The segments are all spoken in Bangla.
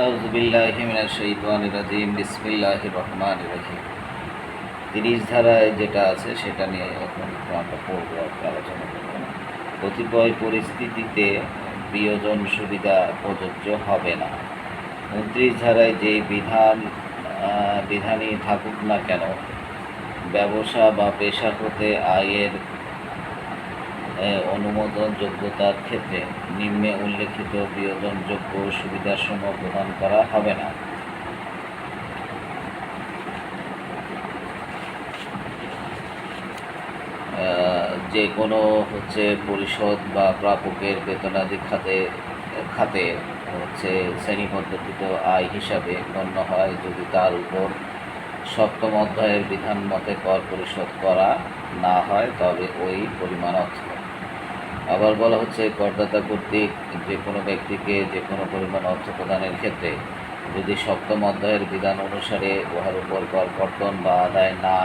আউযু বিল্লাহি মিনাশ শাইতানির রাজিম। বিসমিল্লাহির রহমানির রহিম। ৩০ ধারায় যেটা আছে সেটা নিয়ে এখন আমরা পড়ব, আলোচনা করব। কতিপয় পরিস্থিতিতে প্রিয়জন সুবিধা প্রযোজ্য হবে না। ২৯ ধারায় যে বিধানই থাকুক না কেন, ব্যবসা বা পেশা হতে আয়ের অনুমোদন যোগ্যতার ক্ষেত্রে নিম্নে উল্লেখিত প্রিয়জনযোগ্য সুবিধাসমূহ প্রদান করা হবে না। যে কোনো পরিষদ বা প্রাপকের বেতনাদি খাতে শ্রেণীবদ্ধকৃত আয় হিসাবে গণ্য হয় যদি তার উপর সপ্তম অধ্যায়ের বিধান মতে কর পরিশোধ করা না হয়, তবে ওই পরিমাণ অর্থ। আবার বলা হচ্ছে, করদাতা কর্তৃক যে কোনো ব্যক্তিকে যে কোনো পরিমাণ অর্থ প্রদানের ক্ষেত্রে যদি সপ্তম অধ্যায়ের বিধান অনুসারে উহার উপর কর কর্তন বা আদায় না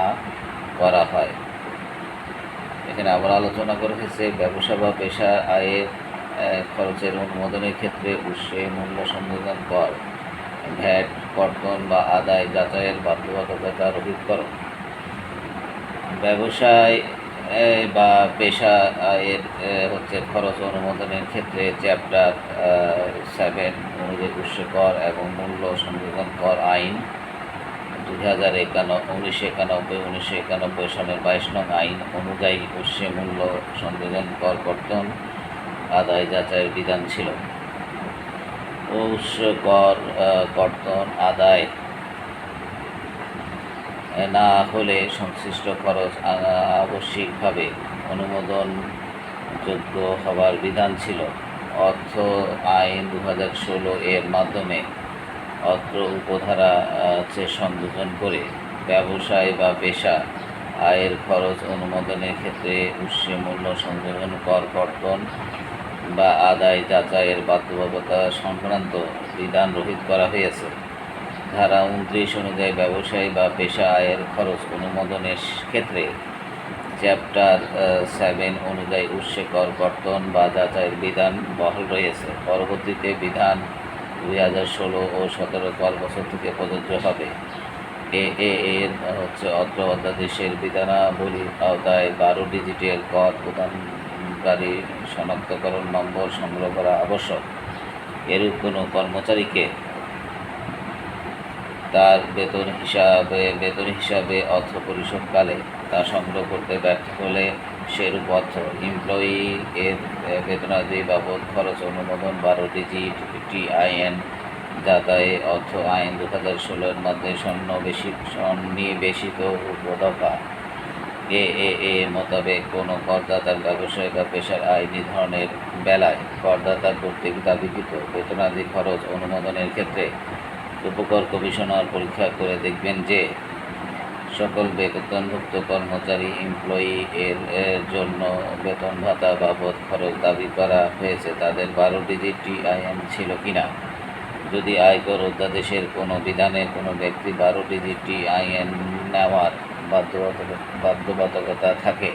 করা হয়। এখানে আবার আলোচনা করা হয়েছে, ব্যবসা বা পেশা আয়ের খরচের অনুমোদনের ক্ষেত্রে উৎসে মূল্য সংযোজন কর, ভ্যাট, কর্তন বা আদায় যাচাইয়ের বাধ্যবাধকতা রহিতকরণ। ব্যবসায় বা পেশা আয়ের খরচ অনুমোদনের ক্ষেত্রে চ্যাপ্টার 7 অনুযায়ী উৎসে কর এবং মূল্য সংযোজন কর আইন 1991 সালের 22 নং আইন অনুযায়ী উৎসে মূল্য সংযোজন কর কর্তন আদায় যাচাইয়ের বিধান ছিল। উৎস কর কর্তন আদায় না হলে সংশ্লিষ্ট খরচ আবশ্যিকভাবে অনুমোদনযোগ্য হবার বিধান ছিল। অর্থ আইন 2016 এর মাধ্যমে অত্র উপধারা সংযোজন করে ব্যবসায় বা পেশা আয়ের খরচ অনুমোদনের ক্ষেত্রে উৎসে মূল্য সংযোজন কর কর্তন বা আদায় যাচাইয়ের বাধ্যবাধকতা সংক্রান্ত বিধান রহিত করা হয়েছে। ধারা 29 অনুযায়ী ব্যবসায়ী বা পেশা আয়ের খরচ অনুমোদনের ক্ষেত্রে চ্যাপ্টার 7 অনুযায়ী উৎসে কর কর্তন বা যাচাইয়ের বিধান বহাল রয়েছে। পরবর্তীতে বিধান 2016 ও 17 কর বছর থেকে প্রযোজ্য হবে। এর অত্র অধ্যাদেশের বিধানাবলীর আওতায় 12 ডিজিটের কর প্রদানকারী শনাক্তকরণ নম্বর সংগ্রহ করা আবশ্যক। এরূপ কোনো কর্মচারীকে তার বেতন হিসাবে অর্থ পরিশোধকালে তা সংগ্রহ করতে ব্যর্থ হলে সেরূপ অর্থ এমপ্লয়ি এর বেতনাদি বাবদ খরচ অনুমোদন 12 ডিজিট টিআইএন যাতায়ে অর্থ আইন 2016 এর মধ্যে সন্নিবেশিত উপদফা এ মোতাবেক কোনো করদাতার ব্যবসায় বা পেশার আয় নির্ধারণের বেলায় করদাতা কর্তৃক দাবিকৃত বেতনাদি খরচ অনুমোদনের ক্ষেত্রে উপকর কমিশনার পরীক্ষা করে দেখবেন যে সকল বেতনভুক্ত কর্মচারী এমপ্লয়ি এর জন্য বেতন ভাতা বাবদ খরচ দাবি করা হয়েছে তাদের 12 ডিজিট টিআইএন ছিল কিনা। যদি আয়কর অধ্যাদেশের কোনো বিধানে কোনো ব্যক্তি 12 ডিজিট টিআইএন নেওয়ার বাধ্যবাধকতা থাকে,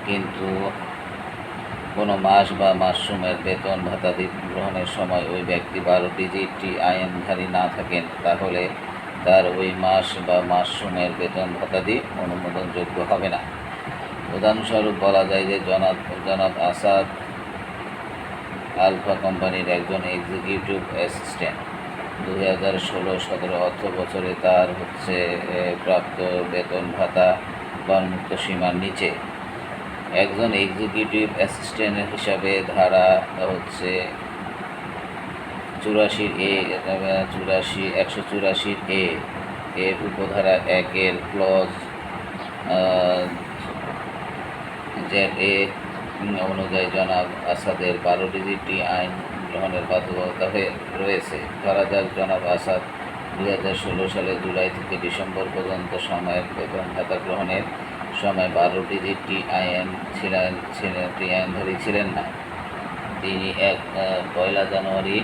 কিন্তু কোনো মাস বা মাসসমূহের বেতন ভাতাদি গ্রহণের সময় ওই ব্যক্তি 12 ডিজিট টিআইএনধারী না থাকেন, তাহলে তার ওই মাস বা মাসসমূহের বেতন ভাতাদি অনুমোদনযোগ্য হবে না। উদাহরণস্বরূপ বলা যায় যে জনাব আসাদ আলফা কোম্পানির একজন এক্সিকিউটিভ অ্যাসিস্ট্যান্ট 2016-17 অর্থ বছরে তার প্রাপ্ত বেতন ভাতা করমুক্ত সীমার নিচে। একজন এক্সিকিউটিভ অ্যাসিস্ট্যান্ট হিসাবে ধারা 184 এর উপধারা 1 এর ক্লজ ZA অনুযায়ী জনাব আসাদের 12 ডিজিট টিআইএন গ্রহণের বাধ্যবাধকতা রয়েছে। ধরা যাক জনাব আসাদ 2016 সালের জুলাই থেকে ডিসেম্বর পর্যন্ত সময়ের বেতন ভাতা গ্রহণের সময় 12 ডিজিট টিআইএনধারী ছিলেন না। তিনি 1 জানুয়ারি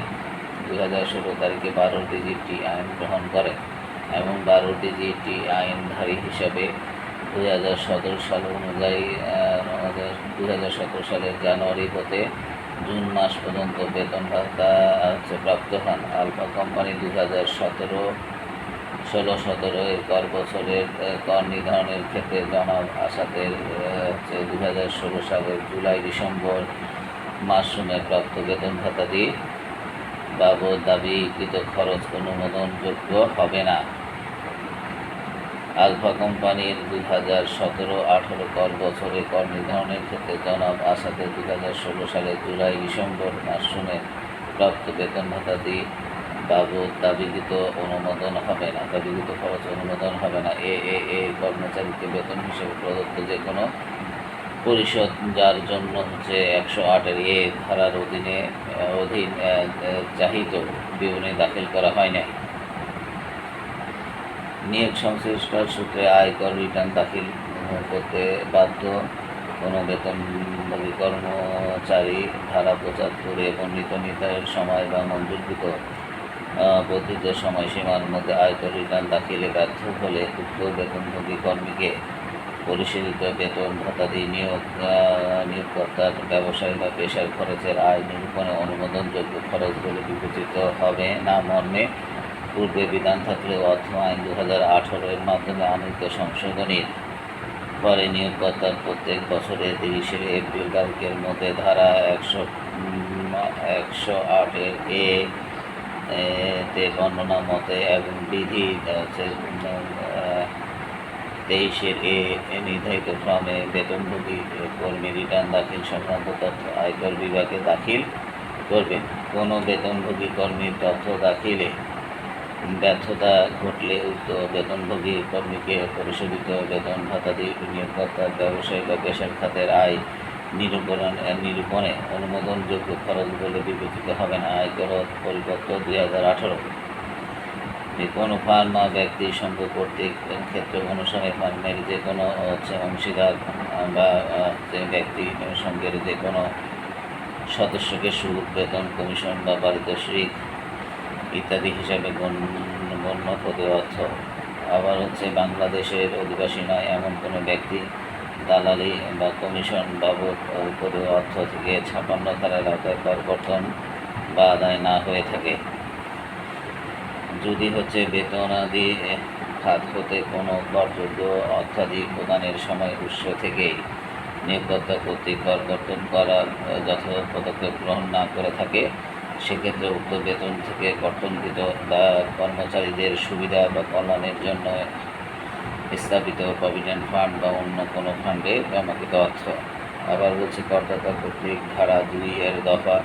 2016 তারিখে 12 ডিজিট টিআইএন গ্রহণ করেন এবং 12 ডিজিট টিআইএনধারী হিসাবে 2017 সাল অনুযায়ী 2017 সালের জানুয়ারি হতে জুন মাস পর্যন্ত বেতন ভাতা প্রাপ্ত হন। আলফা কোম্পানি 2016-17 এর কর বছরের কর নির্ধারণের ক্ষেত্রে জনাব আসাদের 2016 সালের জুলাই-ডিসেম্বর মাসরুমে প্রাপ্ত বেতন ভাতাদি বাবদ দাবিকৃত খরচ অনুমোদনযোগ্য হবে না। আলফা কোম্পানির 2017-18 কর বছরে কর নির্ধারণের ক্ষেত্রে জনাব আসাদের 2016 সালের জুলাই-ডিসেম্বর মাসরুমে প্রাপ্ত বেতন ভাতাদি বাবদ দাবিকৃত খরচ অনুমোদন হবে না। কর্মচারীকে বেতন হিসেবে প্রদত্ত যে কোনো পরিশোধ যার জন্য 108 ধারার অধীন চাহিত বিবরণী দাখিল করা হয় নাই। নিয়োগ সংশ্লিষ্ট সূত্রে আয়কর রিটার্ন দাখিল করতে বাধ্য কোনো বেতনভোগী কর্মচারী ধারা 75 বর্ণিত নির্ধারিত সময় বা মঞ্জুরকৃত বর্ধিত সময়সীমার মধ্যে আয়কর রিটার্ন দাখিলে ব্যর্থ হলে উক্ত বেতনভোগী কর্মীকে পরিশোধিত বেতন ভাতাদি নিয়োগকর্তার ব্যবসায়ী বা পেশার খরচের আয় নিরূপণে অনুমোদনযোগ্য খরচ বলে বিবেচিত হবে না মর্মে পূর্বে বিধান থাকলেও অর্থ আইন 2018 এর মাধ্যমে আনিত সংশোধনীর পরে নিয়োগকর্তার প্রত্যেক বছরের 30 এপ্রিল তারিখের মধ্যে ধারা 108 তে বর্ণনা মতে এবং বিধি 23 নির্ধারিত ক্রমে বেতনভোগী কর্মী রিটার্ন দাখিল সংক্রান্ত তথ্য আয়কর বিভাগে দাখিল করবেন। কোনো বেতনভোগী কর্মীর তথ্য দাখিলে ব্যর্থতা ঘটলে উক্ত বেতনভোগী কর্মীকে পরিশোধিত বেতন ভাতাদি নিয়োগকর্তার ব্যবসায়ী বা পেশার খাতের আয় নিরূপণে অনুমোদনযোগ্য খরচ বলে বিবেচিত হবে না। আয়কর পরিপত্র 2018। কোনো ফার্ম বা ব্যক্তি সংঘ কর্তৃক ক্ষেত্র অনুসারে ফার্মের যে কোনো অংশীদার বা ব্যক্তি সঙ্গের যে কোনো সদস্যকে সুদ, বেতন, কমিশন বা পারিতোষিক ইত্যাদি হিসাবে গণ্য পদে অর্থ। আবার বাংলাদেশের অধিবাসী নয় এমন কোনো ব্যক্তি দালালি বা কমিশন বাবদ পদে অর্থ থেকে 56 ধারার আওতায় কর কর্তন বা আদায় না হয়ে থাকে। যদি বেতনাদি খাত হতে কোনো করযোগ্য অর্থাদি প্রদানের সময় উৎস থেকেই নিয়োগকর্তা কর্তৃক কর কর্তন করার যথাযথ পদক্ষেপ গ্রহণ না করে থাকে, সেক্ষেত্রে উক্ত বেতন থেকে কর্তনকৃত বা কর্মচারীদের সুবিধা বা কল্যাণের জন্য স্থাপিত প্রভিডেন্ট ফান্ড বা অন্য কোনো ফান্ডে জমাকৃত অর্থ। আবার করদাতা কর্তৃক ধারা 2 এর দফা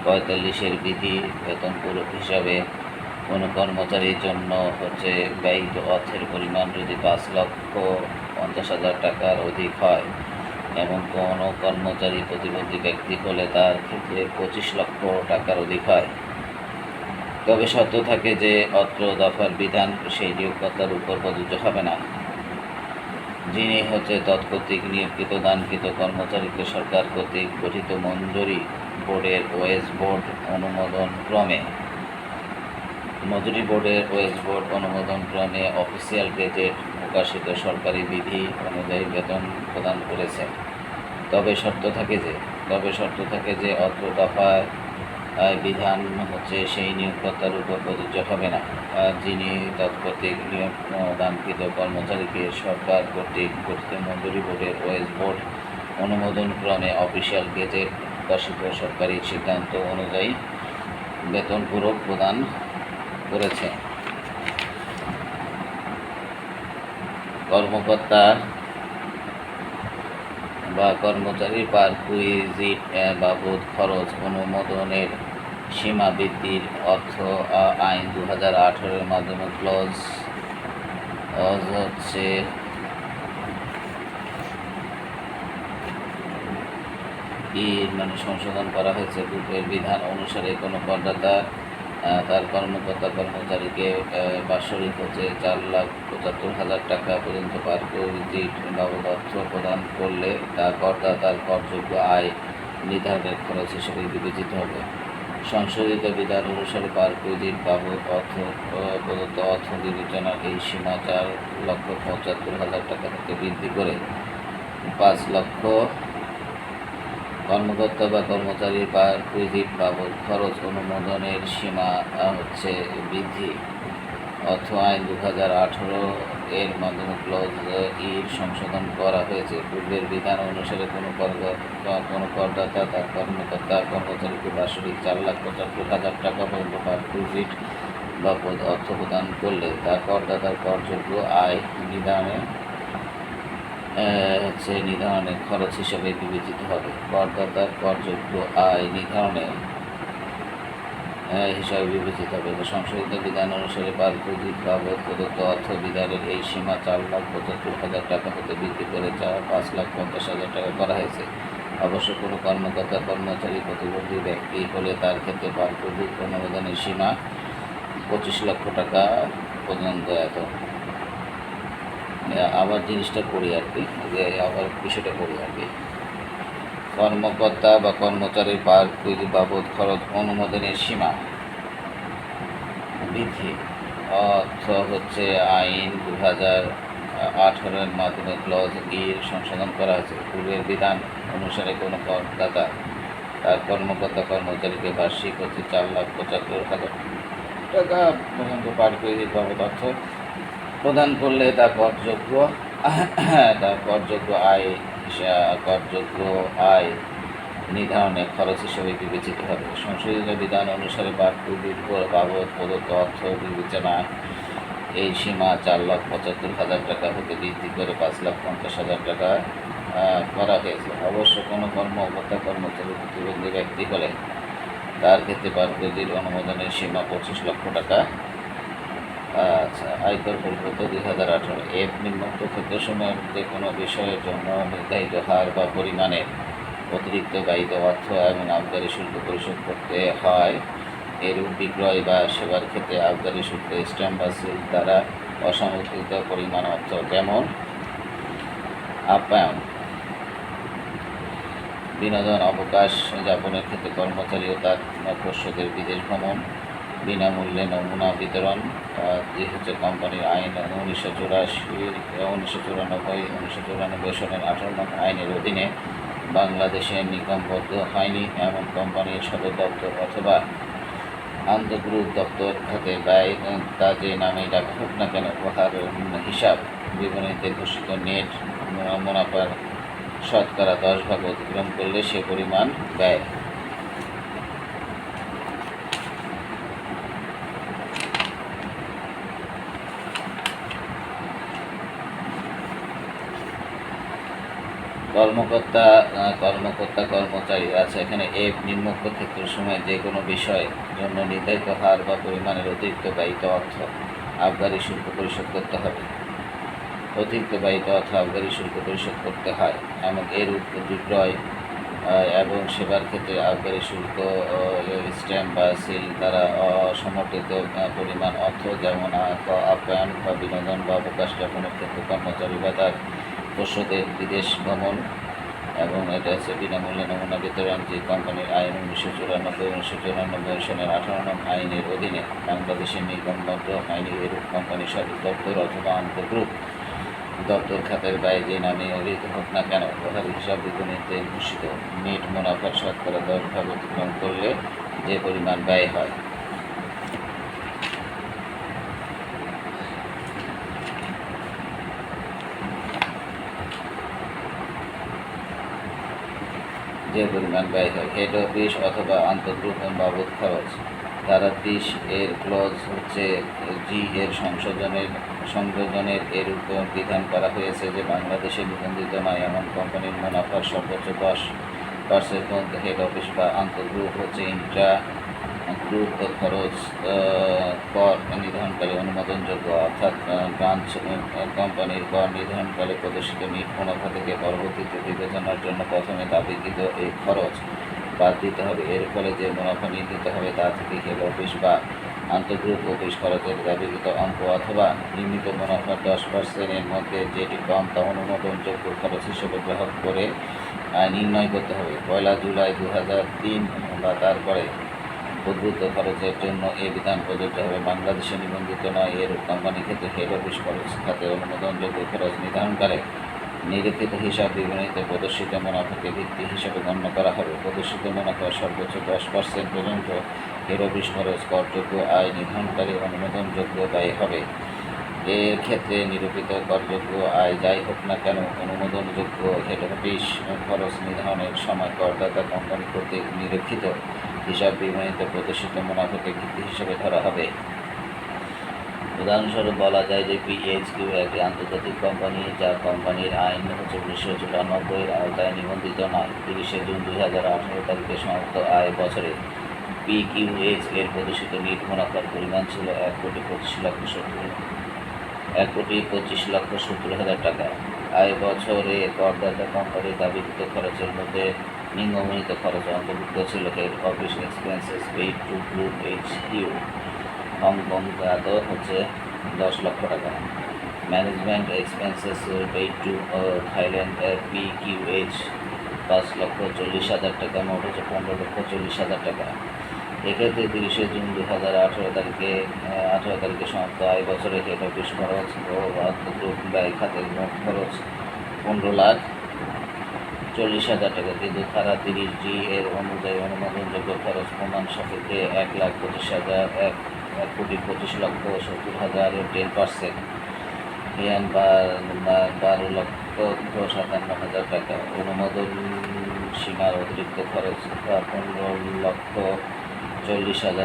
45 বিধি বেতন পূরক হিসাবে কোনো কর্মচারীর জন্য ব্যয়িত অর্থের পরিমাণ যদি 5,50,000 টাকার অধিক হয় এবং কোনো কর্মচারী প্রতিবন্ধী ব্যক্তি হলে তার ক্ষেত্রে 25 লক্ষ টাকার অধিক হয়, তবে শর্ত থাকে যে অত্র দফার বিধান সেই নিয়োগকর্তার উপর প্রযোজ্য হবে না, যিনি তৎকর্তৃক নিয়োগকৃত দানকৃত কর্মচারীকে সরকার কর্তৃক গঠিত মঞ্জুরি বোর্ডের ওয়েজ বোর্ড অনুমোদন ক্রমে অফিসিয়াল গেজেট প্রকাশিত সরকারি বিধি অনুযায়ী বেতন প্রদান করেছে। তবে শর্ত থাকে যে অত্র দফায় বিধান সেই নিয়োগকর্তার উপর প্রযোজ্য হবে না, যিনি তৎকর্তৃক নিয়োগ দানকৃত কর্মচারীকে সরকার কর্তৃক গঠিত মঞ্জুরি বোর্ডের ওয়েজ বোর্ড অনুমোদন ক্রমে অফিসিয়াল গেজেট প্রকাশিত সরকারি সিদ্ধান্ত অনুযায়ী বেতন পূরক প্রদান করেছে। কর্মকর্তা বা কর্মচারীর পারকুইজিট বাবদ খরচ অনুমোদনের সীমা বৃদ্ধির অর্থ আইন 2018 এর মাধ্যমে ক্লজ সংশোধন করা হয়েছে। পূর্বের বিধান অনুসারে কোনো করদাতা তার কর্মকর্তা কর্মচারীকে বাৎসরিক 4,75,000 টাকা পর্যন্ত পারকুইজিট বাবদ অর্থ প্রদান করলে তা করদাতার করযোগ্য আয় নির্ধারণের খরচ হিসেবে বিবেচিত হবে। সংশোধিত বিধান অনুসারে পারকুইজিট বাবদ প্রদত্ত অর্থ বিবেচনার এই সীমা 4,75,000 টাকা থেকে বৃদ্ধি করে 5,00,000 কর্মকর্তা বা কর্মচারীর পার ভিজিট বাবদ খরচ অনুমোদনের সীমা হচ্ছে বৃদ্ধি। অর্থ আইন 2018 এর মাধ্যমে ক্লজ ইর সংশোধন করা হয়েছে। পূর্বের বিধান অনুসারে কোনো করদাতা তার কর্মকর্তা কর্মচারীকে বার্ষিক 4,75,000 টাকা পর্যন্ত পার ভিজিট বাবদ অর্থ প্রদান করলে তা করদাতার করযোগ্য আয় নির্ধারণের খরচ হিসেবে বিবেচিত হবে। করদাতার করযোগ্য আয় নির্ধারণে হিসাবে বিবেচিত হবে। সংশোধিত বিধান অনুসারে পার ভিজিট বাবদ প্রদত্ত অর্থ বিধানের এই সীমা 4,75,000 টাকা হতে বৃদ্ধি করে 5,50,000 টাকা করা হয়েছে। অবশ্য কোনো কর্মকর্তা কর্মচারী প্রতিবন্ধী ব্যক্তি হলে তার ক্ষেত্রে পার ভিজিট অনুমোদনের সীমা 25 লক্ষ টাকা পর্যন্ত। আবার জিনিসটা করি আর কি, যে আবার বিষয়টা করি আর কি। কর্মকর্তা বা কর্মচারীর পার ভিজিট বাবদ খরচ অনুমোদনের সীমা বৃদ্ধি। অর্থ হচ্ছে আইন 2018 এর মাধ্যমে ক্লজ ইর সংশোধন করা হয়েছে। পূর্বের বিধান অনুসারে কোনো করদাতা তার কর্মকর্তা কর্মচারীকে বার্ষিক হচ্ছে 4,75,000 টাকা পর্যন্ত পার ভিজিট বাবদ অর্থ প্রদান করলে তা করযোগ্য আয় নির্ধারণের খরচ হিসেবে বিবেচিত হবে। সংশোধিত বিধান অনুসারে পার ভিজিট বাবদ প্রদত্ত অর্থ বিবেচনায় এই সীমা 4,75,000 টাকা হতে বৃদ্ধি করে 5,50,000 টাকা করা হয়েছে। অবশ্য কোনো কর্মকর্তা কর্মচারী প্রতিবন্ধী ব্যক্তি হলে তার ক্ষেত্রে পার ভিজিট অনুমোদনের সীমা 25 লক্ষ টাকা। আচ্ছা, আয়কর পরিপত্র 2018 এর নিম্নোক্ত ক্ষেত্রসমূহের যে কোনো বিষয়ের জন্য নির্ধারিত হার বা পরিমাণের অতিরিক্ত ব্যয়িত অর্থ এবং আবগারি শুল্ক পরিশোধ করতে হয়। এরূপ বিক্রয় বা সেবার ক্ষেত্রে আবগারি শুল্ক, স্ট্যাম্প বা সিল দ্বারা অসমর্থিত পরিমাণ অর্থ, যেমন আপ্যায়ন, বিনোদন, অবকাশ যাপনের ক্ষেত্রে কর্মচারী ও তার পোষ্যদের বিদেশ ভ্রমণ, বিনামূল্যে নমুনা বিতরণ, কোম্পানির আইন 1994 সনের 18 নং আইনের অধীনে বাংলাদেশে নিগমবদ্ধ হয়নি এমন কোম্পানির সদর দপ্তর অথবা আন্তঃগ্রুপ দপ্তর খাতে ব্যয় তা যে নামেই ডাকা হোক না কেন, উহার হিসাব বিবরণীতে ঘোষিত নেট মুনাফার শতকরা 10 ভাগ অতিক্রম করলে সে পরিমাণ ব্যয়। কর্মকর্তা কর্মচারী আছে এখানে নিম্নোক্ত ক্ষেত্রসমূহে যে কোনো বিষয়ের জন্য নির্ধারিত হার বা পরিমাণের অতিরিক্ত ব্যয়িত অর্থ আবগারি শুল্ক পরিশোধ করতে হবে। অতিরিক্ত ব্যয়িত অর্থ আবগারি শুল্ক পরিশোধ করতে হয় এবং এর বিক্রয় এবং সেবার ক্ষেত্রে আবগারি শুল্ক, স্ট্যাম্প বা সিল দ্বারা অসমর্থিত পরিমাণ অর্থ, যেমন আপ্যায়ন বা বিনোদন বা অবকাশ যাপনের ক্ষেত্রে কর্মচারী বা তার পোষ্যদের বিদেশ ভ্রমণ, এবং এটা হচ্ছে বিনামূল্যে নমুনা বিতরণ, যে কোম্পানির আইন 1994 সনের 18 নং আইনের অধীনে বাংলাদেশের নিগমবদ্ধ হয়নি এরূপ কোম্পানির সদর দপ্তর অথবা আন্তঃগ্রুপ দপ্তর খাতের ব্যয় যে নামে অভিহিত হোক না কেন, উহার হিসাব বিবরণীতে ঘোষিত নেট মুনাফার শতকরা 10 ভাগ অতিক্রম করলে যে পরিমাণ ব্যয় হয়। হেড অফিস অথবা আন্তঃগ্রুপ বাবদ খরচ। ধারা 30 এর ক্লজ হচ্ছে জি এর সংযোজনের এর উপর বিধান করা হয়েছে যে বাংলাদেশে নিবন্ধিত নয় এমন কোম্পানির মুনাফার সর্বোচ্চ 10% পর্যন্ত হেড অফিস বা আন্তঃগ্রুপ হচ্ছে ইন্ট্রা গ্রুপ খরচ কর নির্ধারণকারী অনুমোদনযোগ্য, অর্থাৎ ব্রাঞ্চ কোম্পানির কর নির্ধারণকালে প্রদর্শিত নিট মুনাফা থেকে পরবর্তীতে বিবেচনার জন্য প্রথমে দাবিকৃত এই খরচ বাদ দিতে হবে। এর ফলে যে মুনাফা নির্ধারিত হবে তা থেকে হেড অফিস বা আন্তঃগ্রুপ অফিস খরচের দাবিকৃত অঙ্ক অথবা নির্মিত মুনাফার 10% এর মধ্যে যেটি কম তা অনুমোদনযোগ্য খরচ হিসেবে গ্রহণ করে নির্ণয় করতে হবে। 1 জুলাই 2003 বা তারপরে উদ্বুদ্ধ খরচের জন্য এই বিধান প্রযোজ্য হবে। বাংলাদেশে নিবন্ধিত নয় এর কোম্পানি ক্ষেত্রে হেড অফিস খরচ খাতে অনুমোদনযোগ্য খরচ নির্ধারণকালে নিরীক্ষিত হিসাব বিবরণীতে প্রদর্শিত মুনাফাকে ভিত্তি হিসাবে গণ্য করা হবে। প্রদর্শিত মুনাফার সর্বোচ্চ 10% পর্যন্ত হেড অফিস খরচ করযোগ্য আয় নির্ধারণকারী অনুমোদনযোগ্য ব্যয় হবে। এর ক্ষেত্রে নিরূপিত করযোগ্য আয় যাই হোক না কেন, অনুমোদনযোগ্য হেড অফিস খরচ নির্ধারণের সময় করদাতা কোম্পানি কর্তৃক নিরীক্ষিত হিসাব বিবরণীতে প্রদর্শিত মুনাফাকে ভিত্তি হিসাবে ধরা হবে। উদাহরণস্বরূপ বলা যায় যে PHQ একটি আন্তর্জাতিক কোম্পানি, যা কোম্পানির আইন 1994 আওতায় নিবন্ধিত নয়। 30 জুন 2018 তারিখে সমাপ্ত আয় বছরে PQH এর প্রদর্শিত নিট মুনাফার পরিমাণ ছিল 1,25,70,000 টাকা। আয় বছরে করদাতা কোম্পানির দাবিকৃত খরচের মধ্যে নিম্নবর্ণিত খরচ অন্তর্ভুক্ত ছিল: head office expenses paid two group HQ Hong Kong হচ্ছে 10 লক্ষ টাকা। Management expenses paid to Thailand PQH 5,40,000 টাকা, মোট হচ্ছে 15,40,000 টাকা। এক্ষেত্রে 30 জুন 2018 তারিখে সমাপ্ত আয় বছরে হেড অফিস খরচ ও গ্রুপ ব্যয় খাতের মোট খরচ 15,40,000 টাকা, কিন্তু ধারা 30G এর অনুযায়ী অনুমোদনযোগ্য খরচ প্রমাণ সাপেক্ষে 1,25,70,000 10%, 12,57,000 টাকা। অনুমোদন সীমার অতিরিক্ত খরচ 15,40,000,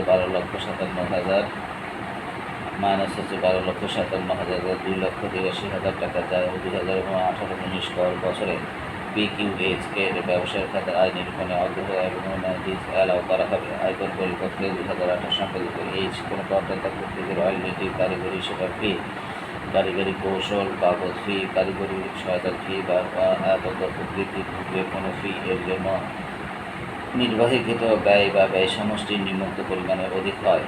12,57,000 মাইনাস হচ্ছে 12,57,000, 2,83,000 টাকা, যা 2018-19 বছরে PQH এর ব্যবসায়ের খাতে আয় নিরূপণে আগ্রহ এবং অ্যালাউ করা হবে। আয়কর পরিপত্রে 2018 সংশোধিত H কোনো করদাতা কর্তৃক রয়্যালটি, কারিগরি সেবা ফি, কারিগরি কৌশল বাবদ ফি, কারিগরি সহায়তার ফি বা প্রকৃতির কোনো ফি এর জন্য নির্বাহীকৃত ব্যয় বা ব্যয় সমষ্টির নিম্নোক্ত পরিমাণের অধিক হয়।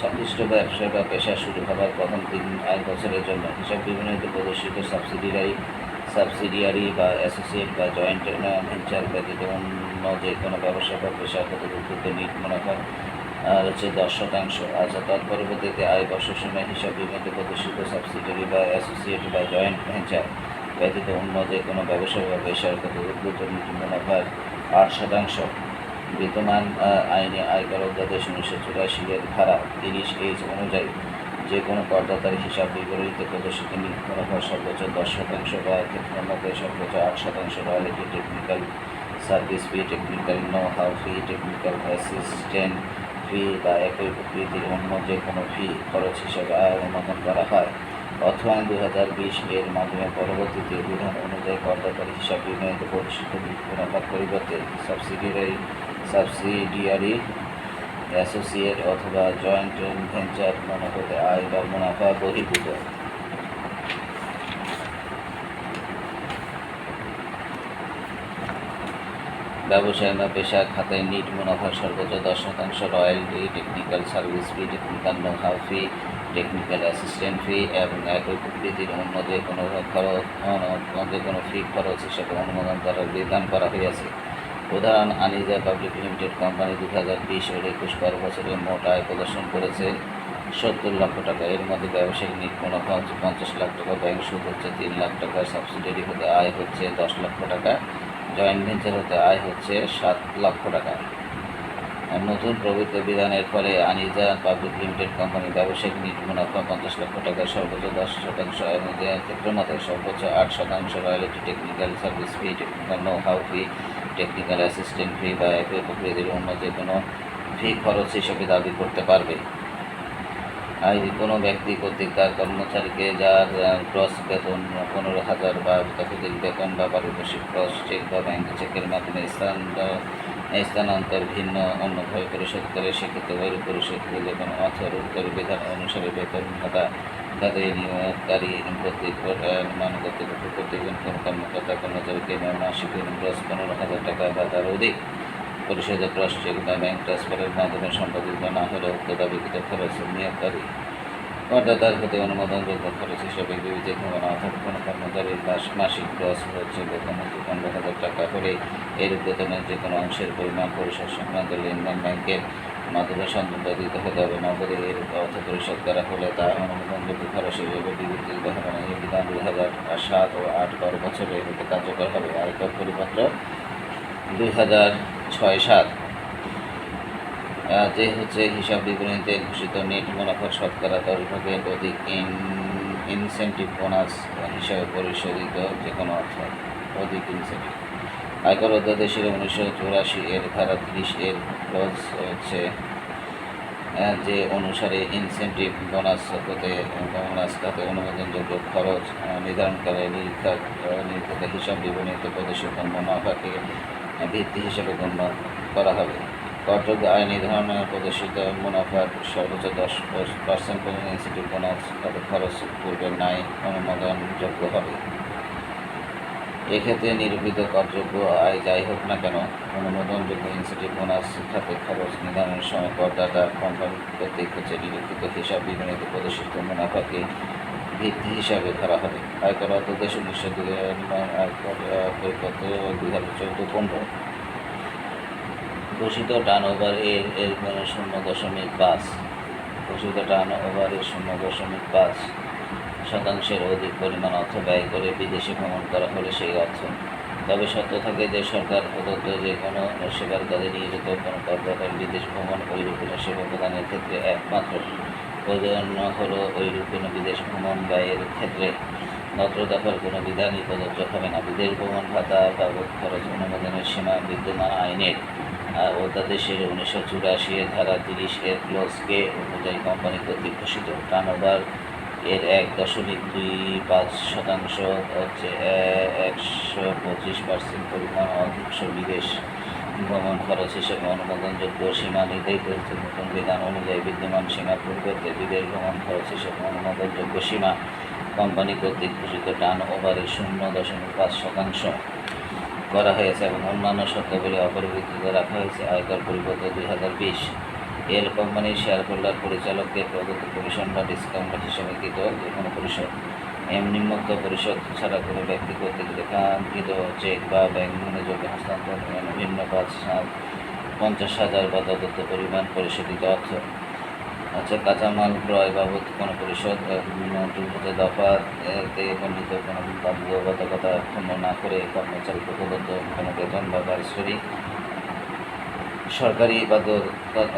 সংশ্লিষ্ট ব্যবসা বা পেশা শুরু হবার প্রথম 3 আয় বছরের জন্য হিসাব বিবরণীতে প্রদর্শিত সাবসিডিয়ারি বা অ্যাসোসিয়েট বা জয়েন্ট ভেঞ্চার ব্যতীত অন্য যে কোনো ব্যবসা বা পেশা ক্ষতিগ্রস্ত নিট মুনাফা হচ্ছে 10%। আচ্ছা, তৎপরবর্তীতে আয় বর্ষের সময় হিসাব বিবরণীতে প্রদর্শিত সাবসিডিয়ারি বা অ্যাসোসিয়েট বা জয়েন্ট ভেঞ্চার ব্যতীত অন্য যে কোনো ব্যবসা বা পেশার ক্ষতিগ্রস্ত নিট মুনাফার 8%। বিদ্যমান আইনে আয়কর অধ্যাদেশ 1984 এর ধারা 30H অনুযায়ী যে কোনো করদাতার হিসাব বিবরণীতে প্রদর্শিত নিট মুনাফার সর্বোচ্চ 10% বা ক্ষেত্রের মধ্যে সর্বোচ্চ 8% royalty, technical service fee, technical know how fee, technical assistant fee বা একই প্রকৃতির অন্য যে কোনো ফি খরচ হিসাবে আয় অনুমোদন করা হয়। অর্থ আইন 2020 এর মাধ্যমে পরবর্তীতে বিধান অনুযায়ী করদাতার হিসাব বিবরণীতে প্রদর্শিত নিট মুনাফার পরিবর্তে সাবসিডিয়ারি, অ্যাসোসিয়েট অথবা জয়েন্ট ভেঞ্চার মনে হতে আয় বা মুনাফা বহির্ভূত। ব্যবসায় বা পেশা খাতায় নিট মুনাফার সর্বোচ্চ 10% royalty, technical service fee, technical know how fee, technical assistant fee এবং একই প্রকৃতির অন্য যে কোনো ফি খরচ হিসেবে অনুমোদন করার বিধান করা হইয়াছে। উদাহরণ: আনিজা পাবলিক লিমিটেড কোম্পানি 2020 ও 21 বছরে মোট আয় প্রদর্শন করেছে 70 লক্ষ টাকা। এর মধ্যে ব্যবসায়িক নিট মুনাফা হচ্ছে 50 লাখ টাকা, ব্যাংক সুদ হচ্ছে 3 লাখ টাকা, সাবসিডিয়ারি হতে আয় হচ্ছে 10 লক্ষ টাকা, জয়েন্ট ভেঞ্চার হতে আয় হচ্ছে 7 লক্ষ টাকা। নতুন প্রবৃত্ত বিধানের ফলে আনিজা পাবলিক লিমিটেড কোম্পানি ব্যবসায়িক নিট মুনাফা 50 লক্ষ টাকা, সর্বোচ্চ 10% এবং ক্ষেত্রের মধ্যে সর্বোচ্চ 8% royalty, technical service fee, technical know how fee, technical assistant fee বা একই প্রকৃতির অন্য যে কোনো ফি খরচ হিসেবে দাবি করতে পারবে। কোনো ব্যক্তি কর্তৃক তার কর্মচারীকে যার গ্রস বেতন 15,000 বা ততোধিক বেতন বা পারিতোষিক ক্রস চেক বা ব্যাংক চেকের মাধ্যমে স্থানান্তর ভিন্ন অন্যভাবে পরিশোধ করে, সেক্ষেত্রে ওই পরিশোধকে যে কোনো উত্তর বিধান অনুসারে বেতন ভাতা তাদের নিয়োগকারী কর্তৃক কর্তৃপক্ষ কর্তৃক কোনো কর্মকর্তা কর্মচারীকে মাসিক গ্রস 15,000 টাকা বা তার অধিক পরিশোধে ক্রস চেক বা ব্যাংক ট্রান্সফারের মাধ্যমে সম্পাদিত না হলে উক্ত দাবিকৃত খরচ নিয়োগকারী করদাতার হতে অনুমোদনযোগ্য খরচ হিসেবে বিবেচিত হবে না। অর্থাৎ কোনো কর্মচারীর মাসিক ক্রস হচ্ছে বেতন হচ্ছে 15,000 টাকা হলে এর বেতনের যে কোনো অংশের পরিমাণ পরিশোধ সংক্রান্ত লেনদেন ব্যাংকের মাধ্যমে সম্পাদিত হতে হবে। নগদে এর অর্থ পরিশোধ করা হলে তা অনুমোদনযোগ্য খরচ হিসেবে বিবেচিত হবে না। এই বিধান 2007 ও 2008 বছরে হতে কার্যকর হবে। আয়কর পরিপত্র 2006-7 যে হচ্ছে হিসাব বিবরণীতে ঘোষিত নেট মুনাফার শতকরা 10% অধিক ইনসেন্টিভ বোনাস হিসাবে পরিশোধিত যে কোনো অর্থ অধিক ইনসেন্টিভ। আয়কর অধ্যাদেশের 1984 এর ধারা 30 এর ক্লজ হচ্ছে যে অনুসারে ইনসেন্টিভ বোনাস খাতে অনুমোদনযোগ্য খরচ নির্ধারণকারী নিরীক্ষক হিসাব বিবরণীতে প্রদর্শিত মুনাফাকে ভিত্তি হিসেবে গণ্য করা হবে। করযোগ্য আয় নির্ধারণের প্রদর্শিত মুনাফার সর্বোচ্চ 10% পর্যন্ত ইনসেন্টিভ বোনাস খাতে খরচ পূর্বের ন্যায় অনুমোদনযোগ্য হবে। এক্ষেত্রে নিরূপিত করযোগ্য আয় যাই হোক না কেন, অনুমোদনযোগ্য ইনসেন্টিভ বোনাস খাতে খরচ নির্ধারণের সময় করদাতা কোম্পানি কর্তৃক নিরীক্ষিত হিসাব বিবরণীতে প্রদর্শিত মুনাফাকে ভিত্তি হিসাবে ধরা হবে। আয়কর অধ্যাদেশ 1992 আয়কর পরিপত্র 2014-15 ঘোষিত টার্নওভার এর 0.5 ঘোষিত টার্নওভারের 0.5% অধিক পরিমাণ অর্থ ব্যয় করে বিদেশে ভ্রমণ করা হলে সেই অর্থ। তবে শর্ত থাকে যে সরকার প্রদত্ত যে কোনো সেবার কাজে নিয়োজিত কোনো করদাতার বিদেশ ভ্রমণ ঐরূপীয় সেবা প্রদানের ক্ষেত্রে একমাত্র প্রয়োজন হলো ঐরূপীয় বিদেশ ভ্রমণ ব্যয়ের ক্ষেত্রে অত্র দফার কোনো বিধানই প্রযোজ্য হবে না। বিদেশ ভ্রমণ ভাতা বাবদ খরচ অনুমোদনের সীমা বিদ্যমান আইনের অধ্যাদেশের 1984 এর ধারা 30 এর ক্লজ কে অনুযায়ী কোম্পানি কর্তৃক ঘোষিত টার্নওভার এর 1.25% হচ্ছে 125% পরিমাণ অধিকাংশ বিদেশ ভ্রমণ খরচ হিসেবে অনুমোদনযোগ্য সীমা নির্ধারিত হচ্ছে। নতুন বিধান অনুযায়ী বিদ্যমান সীমার পরিবর্তে বিদেশ ভ্রমণ খরচ হিসেবে অনুমোদনযোগ্য সীমা কোম্পানি কর্তৃক ঘোষিত টার্নওভারের 0.5% করা হয়েছে এবং অন্যান্য শর্তাবলী অপরিবর্তিত রাখা হয়েছে। আয়কর পরিপত্র 2020 এর কোম্পানির শেয়ার হোল্ডার পরিচালককে প্রদত্ত কমিশন বা ডিসকাউন্ট হিসেবে কৃত যে কোনো পরিশোধ নিম্নোক্ত পরিশোধ ছাড়া কোনো ব্যক্তি কর্তৃক রেখাঙ্কিত চেক বা ব্যাংক যোগ্য হস্তান্তর ভিন্ন 50,000 বা তদন্ত পরিমাণ পরিশোধিত অর্থ কাঁচামাল ক্রয় বাবদ কোনো পরিশোধ দফাতে বর্ণিত কোনো বাধ্যবাধকতা ক্ষুণ্ণ না করে কর্মচারীকে প্রদত্ত কোনো বেতন বা পারিশ্রমিক সরকারি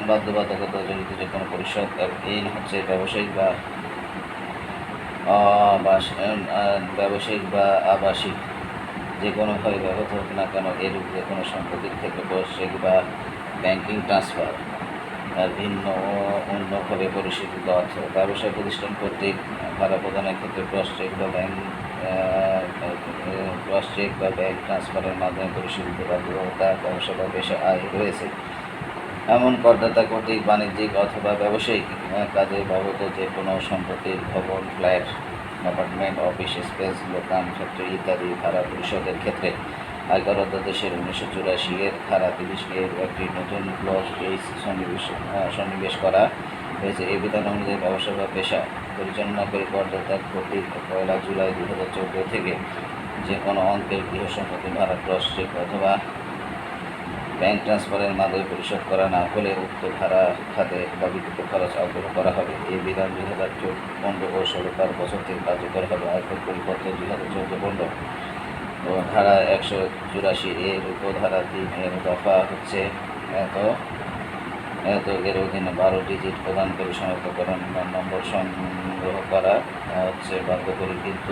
বাধ্যবাধকতা জড়িত যে কোনো পরিশোধ এই হচ্ছে ব্যবসায়িক বা আবাসিক যে কোনোভাবে ব্যবহৃত হোক না কেন এরূপ যে কোনো সম্পত্তির ক্ষেত্রে বৈশ্বিক বা ব্যাংকিং ট্রান্সফার ভিন্ন অন্যভাবে পরিশোধিত অর্থ ব্যবসায় প্রতিষ্ঠান কর্তৃক ভাড়া প্রদানের ক্ষেত্রে ক্রস চেক বা ব্যাংক ট্রান্সফারের মাধ্যমে পরিশোধিত বাধ্যবাধকতা ব্যবসা বা পেশা আয় রয়েছে। এমন করদাতা কর্তৃক বাণিজ্যিক অথবা ব্যবসায়িক কাজে ব্যবহৃত যে কোনো সম্পত্তির ভবন, ফ্ল্যাট, অ্যাপার্টমেন্ট, অফিস স্পেস, দোকান, ফ্যাক্টরি ইত্যাদি ভাড়া পরিশোধের ক্ষেত্রে আয়কর অধ্যাদেশের 1984 এর ধারা 30 এর একটি নতুন ক্লজ সন্নিবেশ করা হয়েছে। এই বিধান অনুযায়ী ব্যবসা বা পেশা পরিচালনাকারী করদাতা কর্তৃক 1 জুলাই 2014 থেকে যে কোনো অঙ্কের গৃহ সম্পত্তি ভাড়া ক্রস চেক অথবা ব্যাংক ট্রান্সফারের মাধ্যমে পরিশোধ করা না হলে উক্ত ভাড়া খাতে দাবিকৃত খরচ আগ্রহ করা হবে। এই বিধান 2015 ও 16 বছর থেকে কার্যকর হবে। আয়কর পরিপত্র 2014-15 ও ধারা 184 এর উপধারা 3 এর দফা হচ্ছে এর অধীনে 12 ডিজিট প্রদান করে শনাক্তকরণ নম্বর সংগ্রহ করা হচ্ছে বাধ্যকরী, কিন্তু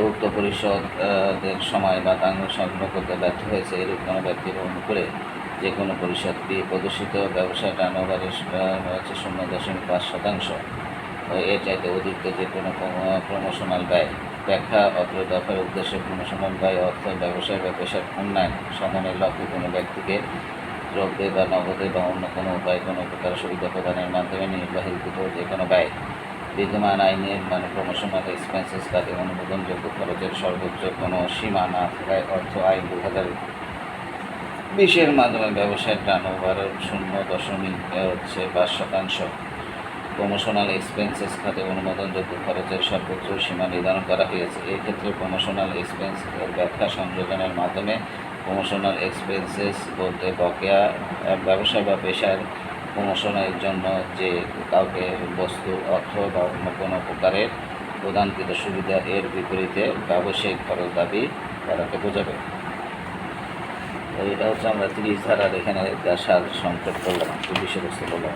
উক্ত পরিশোধের সময় বা টাঙ্গ সংগ্রহ করতে ব্যর্থ হয়েছে এরূপ কোনো ব্যক্তি গ্রহণ করে যে কোনো পরিশোধ প্রদর্শিত ব্যবসায় টার্নওভারের হচ্ছে 0.5% এর চাইতে অতিরিক্ত যে কোনো প্রমোশনাল ব্যয় ব্যাখ্যা অত্র দফার উদ্দেশ্যে প্রমোশনাল ব্যয় অর্থ ব্যবসায় বা পেশার উন্নয়ন সাধনের লক্ষ্যে কোনো ব্যক্তিকে দ্রব্যে বা নগদে বা অন্য কোনো উপায়ে কোনো প্রকার সুবিধা প্রদানের মাধ্যমে নির্বাহিত যে কোনো ব্যয় বিদ্যমান আইনের প্রমোশনাল এক্সপেন্সেস তাকে অনুমোদনযোগ্য খরচের সর্বোচ্চ কোনো সীমা না থাকায় অর্থ আইন 2020 এর মাধ্যমে ব্যবসায়ের টার্নওভারের 0.5% প্রমোশনাল এক্সপেন্সেস খাতে অনুমোদনযোগ্য খরচের সর্বোচ্চ সীমা নির্ধারণ করা হয়েছে। এই ক্ষেত্রে প্রমোশনাল এক্সপেন্স এর ব্যাখ্যা সংযোজনের মাধ্যমে প্রমোশনাল এক্সপেন্সেস বলতে বকেয়া ব্যবসা বা পেশার প্রমোশনের জন্য যে কাউকে বস্তু, অর্থ বা অন্য কোনো প্রকারের প্রদানকৃত সুবিধা এর বিপরীতে ব্যবসায়িক খরচ দাবি করাকে বোঝাবে। তো এটা হচ্ছে আমরা 30 ধারার এখানে সার সংক্ষেপ করলাম, বিষয়বস্তু বললাম।